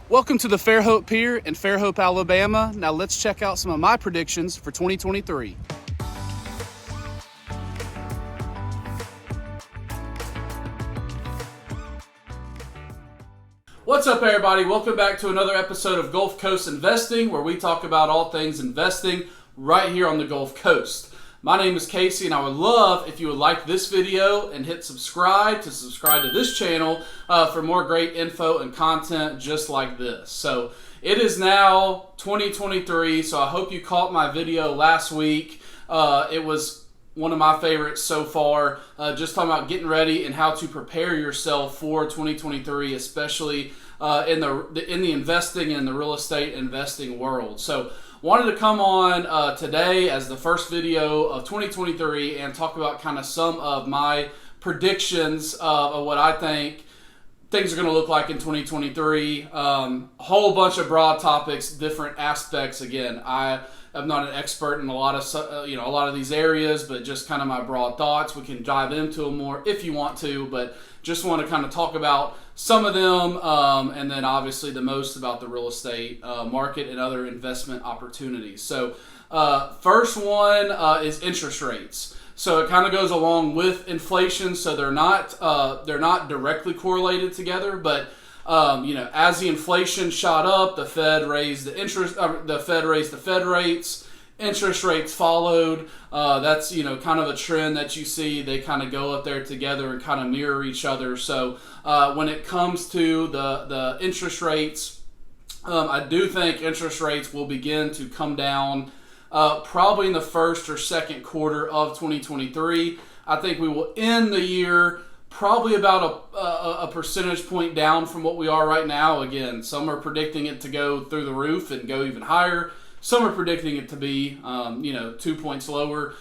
Welcome to the Fairhope Pier in Fairhope, Alabama. Now let's check out some of my predictions for 2023. What's up, everybody? Welcome back to another episode of Gulf Coast Investing, where we talk about all things investing right here on the Gulf Coast. My name is Casey, and I would love if you would like this video and hit subscribe to this channel for more great info and content just like this. So it is now 2023, so I hope you caught my video last week. It was one of my favorites so far, just talking about getting ready and how to prepare yourself for 2023, especially in the investing and the real estate investing world. So wanted to come on today as the first video of 2023 and talk about kind of some of my predictions of what I think things are going to look like in 2023. A whole bunch of broad topics, different aspects. Again, I am not an expert in a lot of these areas, but just kind of my broad thoughts. We can dive into them more if you want to, but just want to kind of talk about some of them, and then obviously the most about the real estate market and other investment opportunities. So first one is interest rates. So it kind of goes along with inflation. So they're not directly correlated together, but as the inflation shot up, the Fed raised the Fed rates. Interest rates followed. That's kind of a trend that you see. They kind of go up there together and kind of mirror each other. So when it comes to the interest rates, I do think interest rates will begin to come down probably in the first or second quarter of 2023. I think we will end the year probably about a percentage point down from what we are right now. Again, some are predicting it to go through the roof and go even higher. Some are predicting it to be, 2 points lower.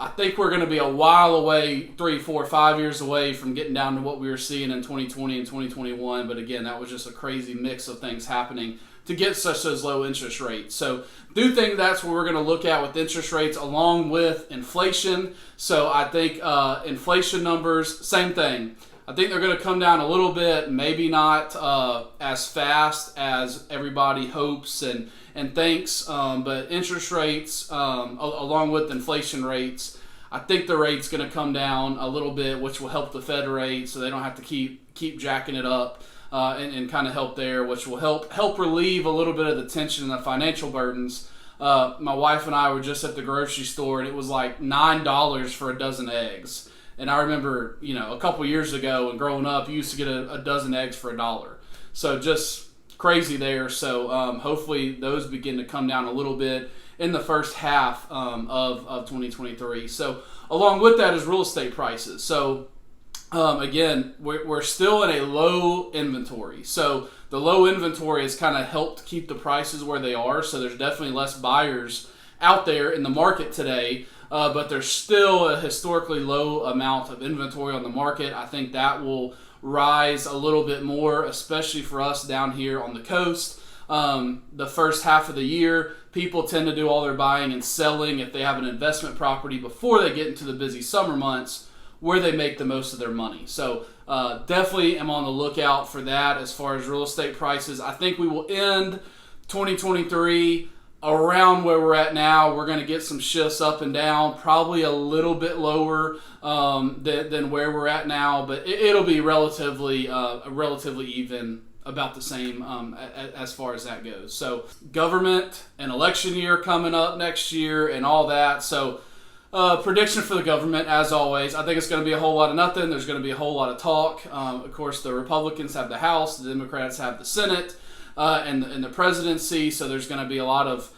I think we're going to be a while away, 3, 4, 5 years away from getting down to what we were seeing in 2020 and 2021. But again, that was just a crazy mix of things happening to get such those low interest rates. So do think that's what we're going to look at with interest rates along with inflation. So I think inflation numbers, same thing. I think they're going to come down a little bit, maybe not as fast as everybody hopes and thinks, but interest rates along with inflation rates, I think the rate's going to come down a little bit, which will help the Fed rate so they don't have to keep jacking it up and kind of help there, which will help relieve a little bit of the tension and the financial burdens. My wife and I were just at the grocery store, and it was like $9 for a dozen eggs. And I remember, a couple years ago and growing up, you used to get a dozen eggs for $1. So just crazy there. So hopefully those begin to come down a little bit in the first half of 2023. So along with that is real estate prices. So again, we're still in a low inventory. So the low inventory has kind of helped keep the prices where they are. So there's definitely less buyers out there in the market today. But there's still a historically low amount of inventory on the market. I think that will rise a little bit more, especially for us down here on the coast. The first half of the year, people tend to do all their buying and selling if they have an investment property before they get into the busy summer months where they make the most of their money. So definitely am on the lookout for that as far as real estate prices. I think we will end 2023 around where we're at now. We're going to get some shifts up and down, probably a little bit lower than where we're at now, but it'll be relatively even, about the same as far as that goes. So government and election year coming up next year and all that. So prediction for the government, as always, I think it's going to be a whole lot of nothing. There's going to be a whole lot of talk. Of course, the Republicans have the House, the Democrats have the Senate. And the presidency, so there's going to be a lot of,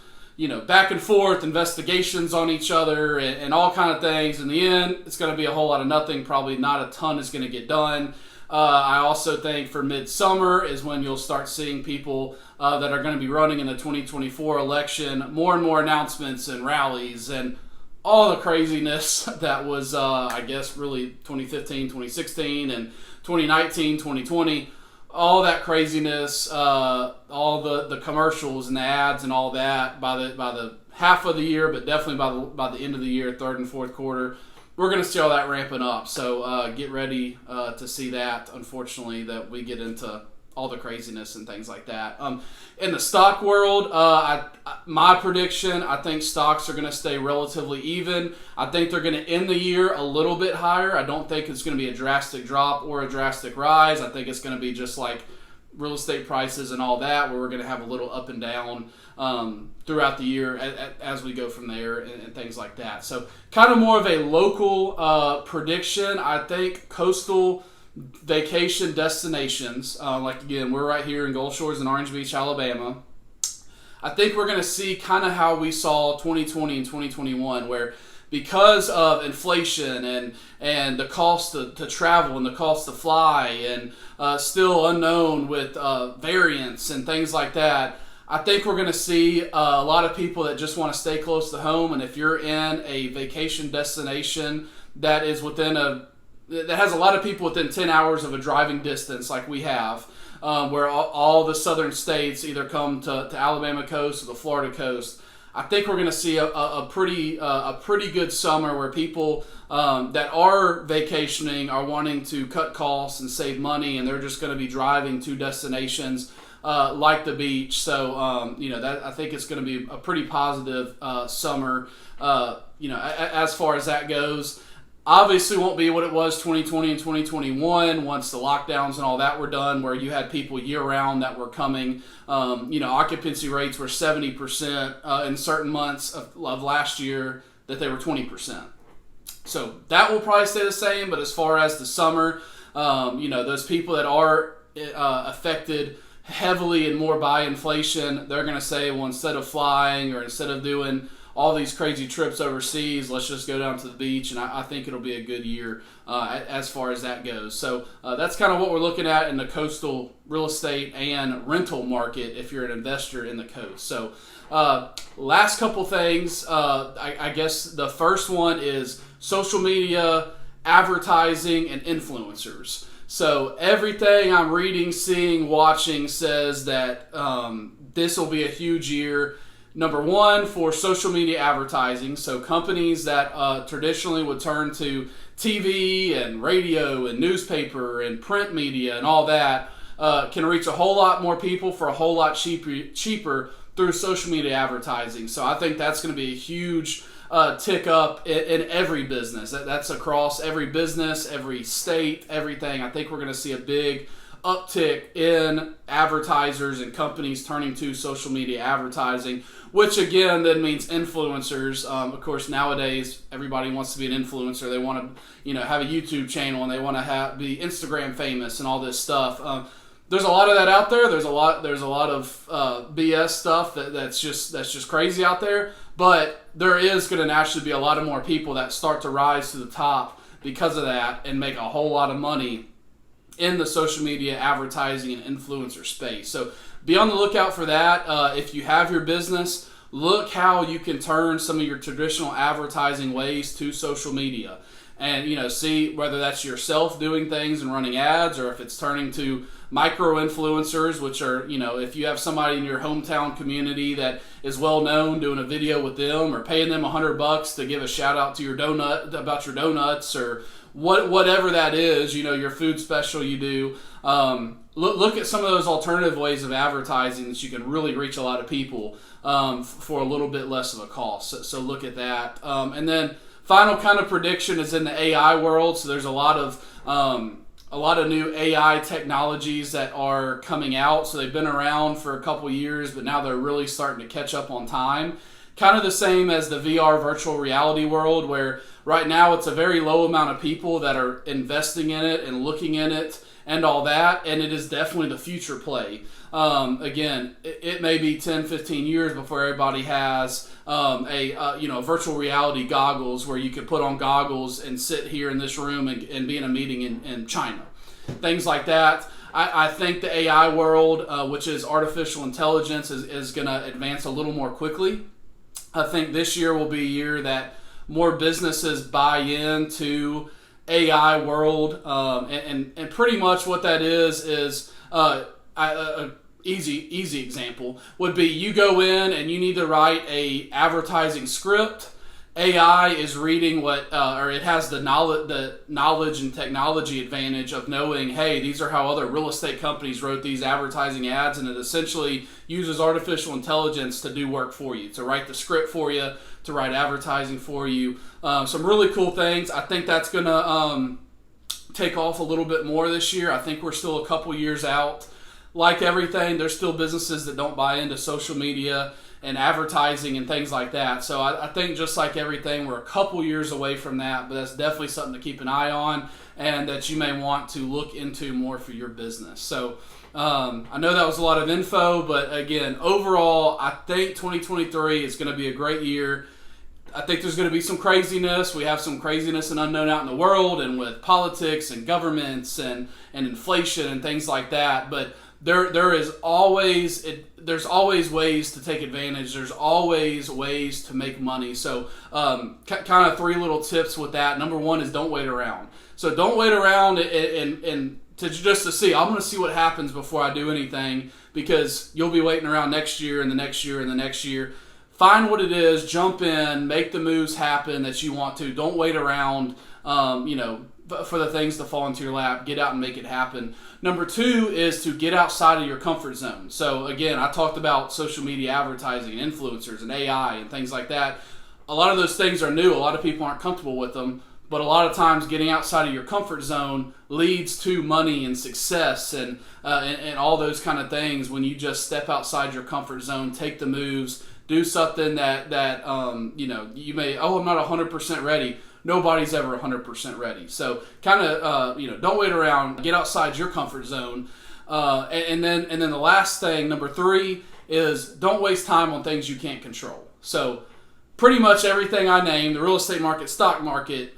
back and forth, investigations on each other and all kind of things. In the end, it's going to be a whole lot of nothing. Probably not a ton is going to get done. I also think for midsummer is when you'll start seeing people that are going to be running in the 2024 election, more and more announcements and rallies and all the craziness that was, really 2015, 2016, and 2019, 2020. All that craziness, all the commercials and the ads and all that by the half of the year, but definitely by the end of the year, third and fourth quarter, we're going to see all that ramping up. So get ready to see that. Unfortunately, that we get into all the craziness and things like that. In the stock world, my prediction, I think stocks are going to stay relatively even. I think they're going to end the year a little bit higher. I don't think it's going to be a drastic drop or a drastic rise. I think it's going to be just like real estate prices and all that, where we're going to have a little up and down throughout the year as we go from there and things like that. So kind of more of a local prediction. I think coastal vacation destinations, like again, we're right here in Gulf Shores and Orange Beach, Alabama. I think we're going to see kind of how we saw 2020 and 2021, where because of inflation and the cost to travel and the cost to fly and still unknown with variants and things like that, I think we're going to see a lot of people that just want to stay close to home. And if you're in a vacation destination that is that has a lot of people within 10 hours of a driving distance like we have, where all the southern states either come to Alabama coast or the Florida coast, I think we're going to see a pretty good summer where people that are vacationing are wanting to cut costs and save money, and they're just going to be driving to destinations like the beach. So that I think it's going to be a pretty positive summer. As far as that goes. Obviously won't be what it was 2020 and 2021 once the lockdowns and all that were done, where you had people year-round that were coming. Occupancy rates were 70% in certain months of last year that they were 20%. So that will probably stay the same, but as far as the summer, those people that are affected heavily and more by inflation, they're going to say, well, instead of flying or instead of doing all these crazy trips overseas, let's just go down to the beach, and I think it'll be a good year as far as that goes. So that's kind of what we're looking at in the coastal real estate and rental market if you're an investor in the coast. So last couple things, I guess the first one is social media, advertising, and influencers. So everything I'm reading, seeing, watching says that this will be a huge year. Number one, for social media advertising. So companies that traditionally would turn to TV and radio and newspaper and print media and all that can reach a whole lot more people for a whole lot cheaper through social media advertising. So I think that's going to be a huge tick up in every business. That's across every business, every state, everything. I think we're going to see a big uptick in advertisers and companies turning to social media advertising, which again then means influencers. Of course, nowadays everybody wants to be an influencer. They want to, have a YouTube channel, and they want to be Instagram famous and all this stuff. There's a lot of that out there. There's a lot of BS stuff that's just crazy out there. But there is going to naturally be a lot of more people that start to rise to the top because of that and make a whole lot of money in the social media advertising and influencer space. So be on the lookout for that. If you have your business, look how you can turn some of your traditional advertising ways to social media. And, see whether that's yourself doing things and running ads, or if it's turning to micro influencers, which are, if you have somebody in your hometown community that is well known, doing a video with them or paying them $100 to give a shout out to your about your donuts, or whatever that is, your food special you do. Look at some of those alternative ways of advertising that you can really reach a lot of people for a little bit less of a cost. So look at that. And then final kind of prediction is in the AI world. So there's a lot of new AI technologies that are coming out. So they've been around for a couple years, but now they're really starting to catch up on time. Kind of the same as the VR virtual reality world, where right now it's a very low amount of people that are investing in it and looking in it and all that, and it is definitely the future play. Again, it may be 10, 15 years before everybody has a virtual reality goggles where you could put on goggles and sit here in this room and be in a meeting in China. Things like that. I think the AI world, which is artificial intelligence, is going to advance a little more quickly. I think this year will be a year that more businesses buy into AI world, and pretty much what that is a easy example would be you go in and you need to write a advertising script. AI is reading or it has the knowledge and technology advantage of knowing, hey, these are how other real estate companies wrote these advertising ads, and it essentially uses artificial intelligence to do work for you, to write the script for you, to write advertising for you. Some really cool things. I think that's going to take off a little bit more this year. I think we're still a couple years out. Like everything, there's still businesses that don't buy into social media and advertising and things like that. So I think just like everything, we're a couple years away from that, but that's definitely something to keep an eye on and that you may want to look into more for your business. So I know that was a lot of info, but again, overall, I think 2023 is going to be a great year. I think there's going to be some craziness. We have some craziness and unknown out in the world, and with politics and governments and inflation and things like that. But there's always ways to take advantage. There's always ways to make money. So kind of 3 little tips with that. Number 1 is don't wait around. So don't wait around and just to see. I'm going to see what happens before I do anything, because you'll be waiting around next year and the next year and the next year. Find what it is, jump in, make the moves happen that you want to. Don't wait around, for the things to fall into your lap. Get out and make it happen. Number 2 is to get outside of your comfort zone. So again, I talked about social media advertising, influencers, and AI and things like that. A lot of those things are new. A lot of people aren't comfortable with them. But a lot of times getting outside of your comfort zone leads to money and success and all those kind of things when you just step outside your comfort zone, take the moves, do something that you may, I'm not 100% ready. Nobody's ever 100% ready. So kind of, don't wait around. Get outside your comfort zone. And then the last thing, number 3, is don't waste time on things you can't control. So pretty much everything I named, the real estate market, stock market,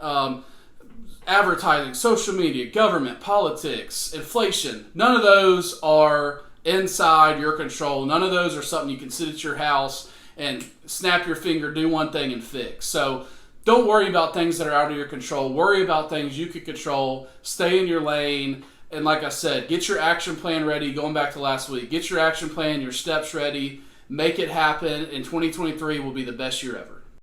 advertising, social media, government, politics, inflation, none of those are inside your control. None of those are something you can sit at your house and snap your finger, do one thing and fix. So don't worry about things that are out of your control. Worry about things you can control. Stay in your lane. And like I said, get your action plan ready. Going back to last week, get your action plan, your steps ready. Make it happen. And 2023 will be the best year ever.